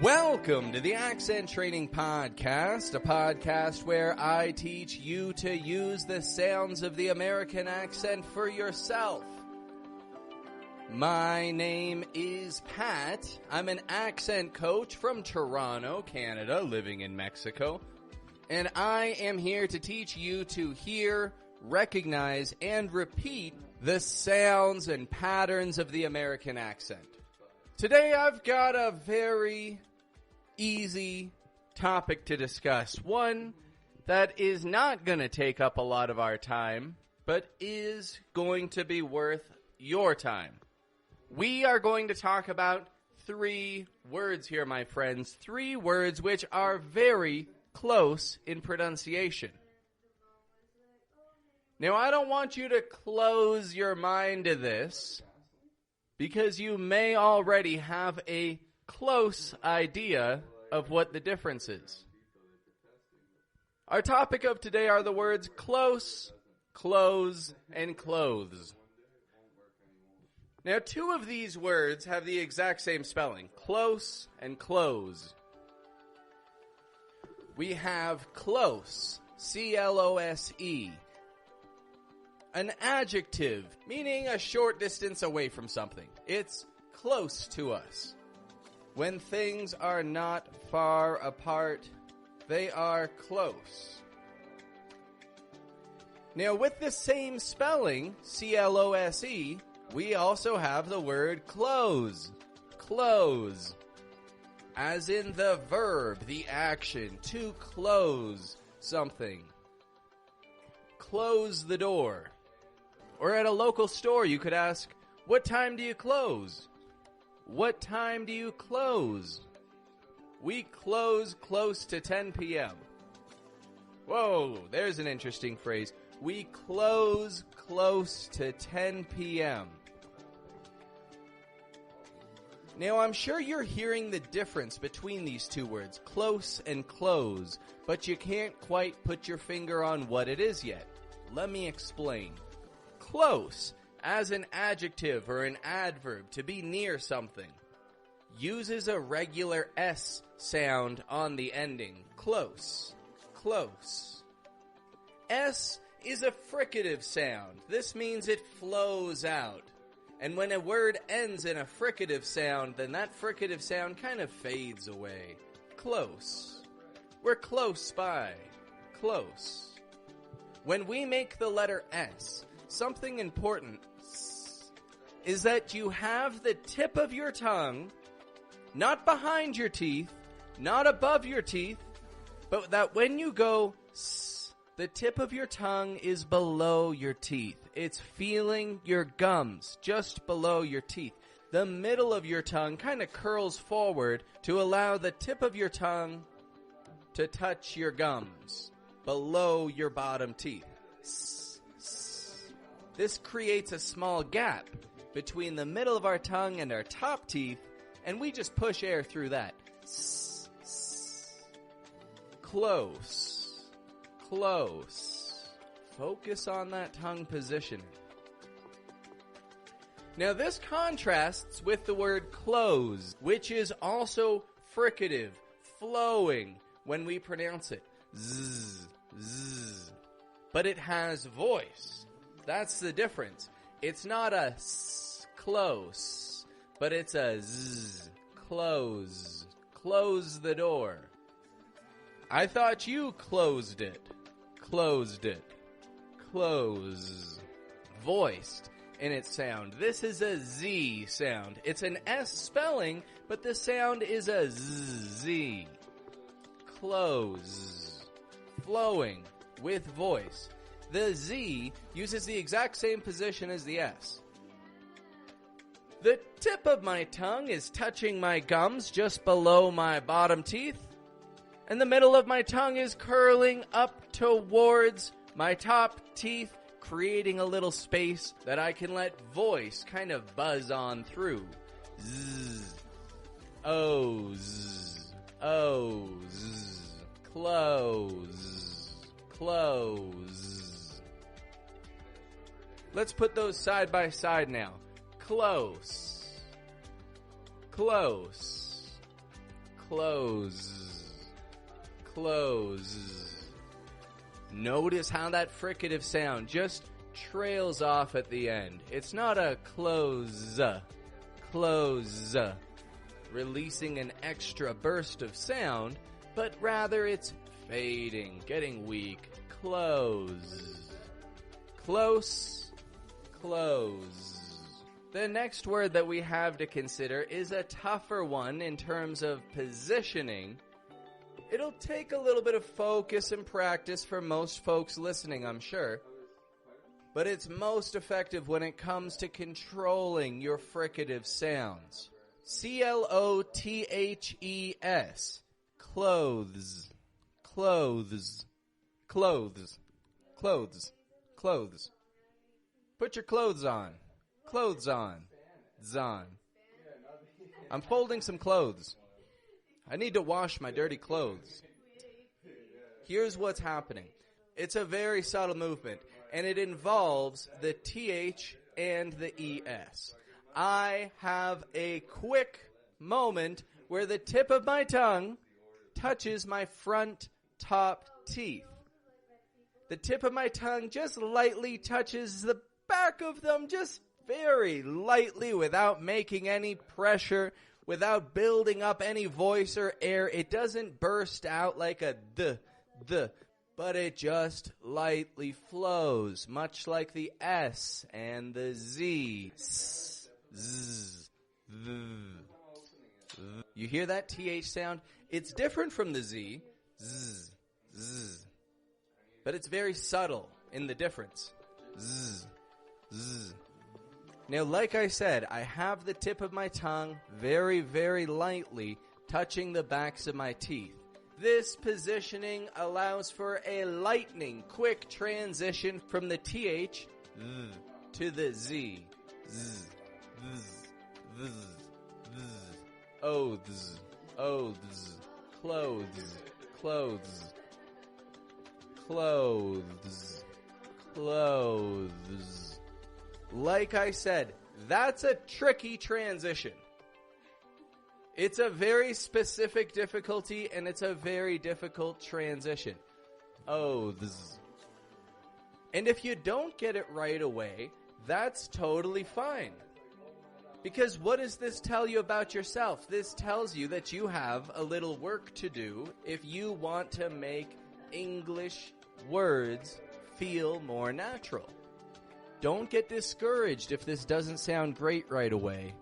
Welcome to the Accent Training Podcast, a podcast where I teach you to use the sounds of the American accent for yourself. My name is Pat. I'm an accent coach from Toronto, Canada, living in Mexico. And I am here to teach you to hear, recognize, and repeat the sounds and patterns of the American accent. Today I've got a very easy topic to discuss. One that is not going to take up a lot of our time, but is going to be worth your time. We are going to talk about 3 words here, my friends. 3 words which are very close in pronunciation. Now, I don't want you to close your mind to this, because you may already have a close idea of what the difference is. Our topic of today are the words close, close, and clothes. Now, 2 of these words have the exact same spelling, close and close. We have close, C-L-O-S-E. An adjective, meaning a short distance away from something. It's close to us. When things are not far apart, they are close. Now, with the same spelling, C-L-O-S-E, we also have the word close. Close. As in the verb, the action, to close something. Close the door. Or at a local store, you could ask, what time do you close? What time do you close? We close close to 10 p.m. Whoa, there's an interesting phrase. We close close to 10 p.m. Now, I'm sure you're hearing the difference between these 2 words, close and close, but you can't quite put your finger on what it is yet. Let me explain. Close, as an adjective or an adverb, to be near something, uses a regular S sound on the ending. Close, close. S is a fricative sound. This means it flows out. And when a word ends in a fricative sound, then that fricative sound kind of fades away. Close. We're close by. Close. When we make the letter S, something important is that you have the tip of your tongue, not behind your teeth, not above your teeth, but that when you go S, the tip of your tongue is below your teeth. It's feeling your gums just below your teeth. The middle of your tongue kind of curls forward to allow the tip of your tongue to touch your gums below your bottom teeth. This creates a small gap between the middle of our tongue and our top teeth, and we just push air through that. Close. Close. Focus on that tongue positioning. Now, this contrasts with the word close, which is also fricative, flowing when we pronounce it. Zzz, zzz. But it has voice. That's the difference. It's not a s, close, but it's a z, close. Close the door. I thought you closed it. Closed it. Close. Voiced in its sound. This is a Z sound. It's an S spelling, but the sound is a Z. Close. Flowing with voice. The Z uses the exact same position as the S. The tip of my tongue is touching my gums just below my bottom teeth, and the middle of my tongue is curling up towards my top teeth, creating a little space that I can let voice kind of buzz on through. Zzz. Oh, zzz. Oh, zzz. Close. Close. Let's put those side by side now. Close. Close. close, close. Notice how that fricative sound just trails off at the end. It's not a close, close, releasing an extra burst of sound, but rather it's fading, getting weak. Close, close, close. The next word that we have to consider is a tougher one in terms of positioning. It'll take a little bit of focus and practice for most folks listening, I'm sure. But it's most effective when it comes to controlling your fricative sounds. C-L-O-T-H-E-S. Clothes. Clothes. Clothes. Clothes. Clothes. Put your clothes on. Clothes on. Zon. I'm folding some clothes. I need to wash my dirty clothes. Here's what's happening. It's a very subtle movement, and it involves the TH and the ES. I have a quick moment where the tip of my tongue touches my front top teeth. The tip of my tongue just lightly touches the back of them, just very lightly, without making any pressure, without building up any voice or air. It doesn't burst out like a the, but it just lightly flows, much like the S and the Z. S, Z, th. You hear that TH sound? It's different from the Z, Z, Z, but it's very subtle in the difference. Z, Z. Now, like I said, I have the tip of my tongue very, very lightly touching the backs of my teeth. This positioning allows for a lightning, quick transition from the TH to the Z. Z, z, z, z. Oaths, oaths, clothes, clothes, clothes, clothes. Like I said, that's a tricky transition. It's a very specific difficulty, and it's a very difficult transition. Oaths. And if you don't get it right away, that's totally fine. Because what does this tell you about yourself? This tells you that you have a little work to do if you want to make English words feel more natural. Don't get discouraged if this doesn't sound great right away.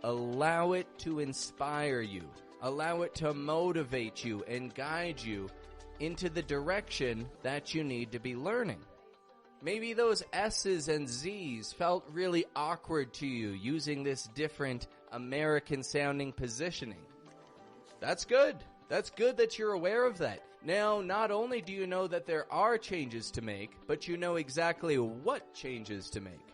Allow it to inspire you. Allow it to motivate you and guide you into the direction that you need to be learning. Maybe those S's and Z's felt really awkward to you using this different American-sounding positioning. That's good. That's good that you're aware of that. Now, not only do you know that there are changes to make, but you know exactly what changes to make.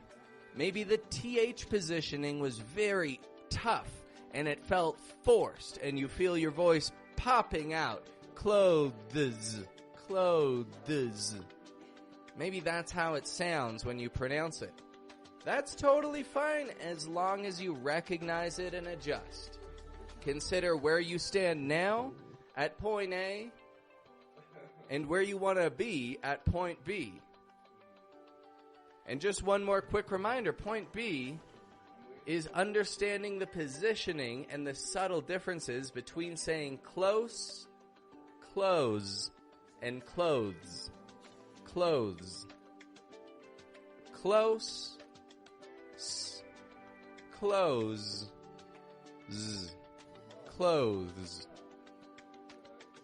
Maybe the TH positioning was very tough, and it felt forced, and you feel your voice popping out. Clothes, clothes. Maybe that's how it sounds when you pronounce it. That's totally fine as long as you recognize it and adjust. Consider where you stand now at point A and where you want to be at point B. And just one more quick reminder, point B is understanding the positioning and the subtle differences between saying close, close, and clothes. Clothes. Close, close, z, clothes,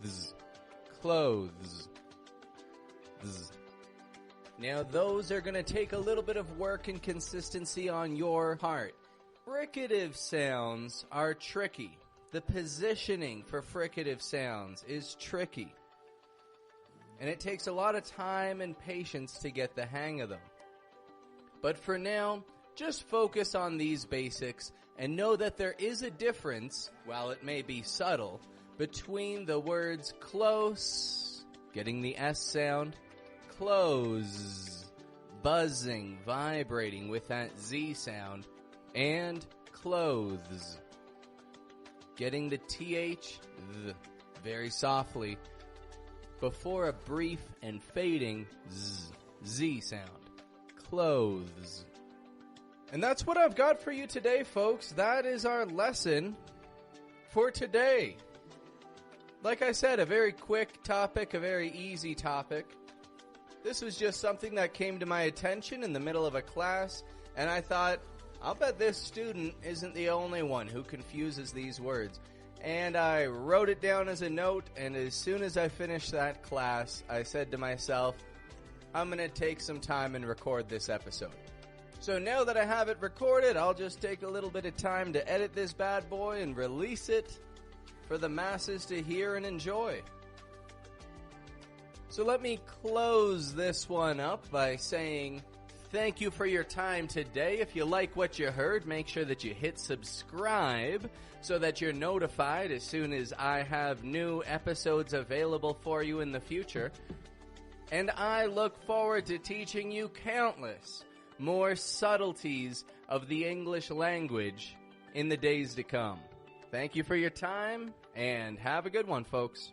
z, clothes, z. Now those are going to take a little bit of work and consistency on your part. Fricative sounds are tricky. The positioning for fricative sounds is tricky. And it takes a lot of time and patience to get the hang of them. But for now, just focus on these basics and know that there is a difference, while it may be subtle, between the words close, getting the S sound, close, buzzing, vibrating with that Z sound, and clothes. getting the TH, very softly, before a brief and fading Z sound. Clothes. And that's what I've got for you today, folks. That is our lesson for today. Like I said, a very quick topic, a very easy topic. This was just something that came to my attention in the middle of a class, and I thought, I'll bet this student isn't the only one who confuses these words. And I wrote it down as a note, and as soon as I finished that class, I said to myself, I'm going to take some time and record this episode. So now that I have it recorded, I'll just take a little bit of time to edit this bad boy and release it for the masses to hear and enjoy. So let me close this one up by saying thank you for your time today. If you like what you heard, make sure that you hit subscribe so that you're notified as soon as I have new episodes available for you in the future. And I look forward to teaching you countless more subtleties of the English language in the days to come. Thank you for your time, and have a good one, folks.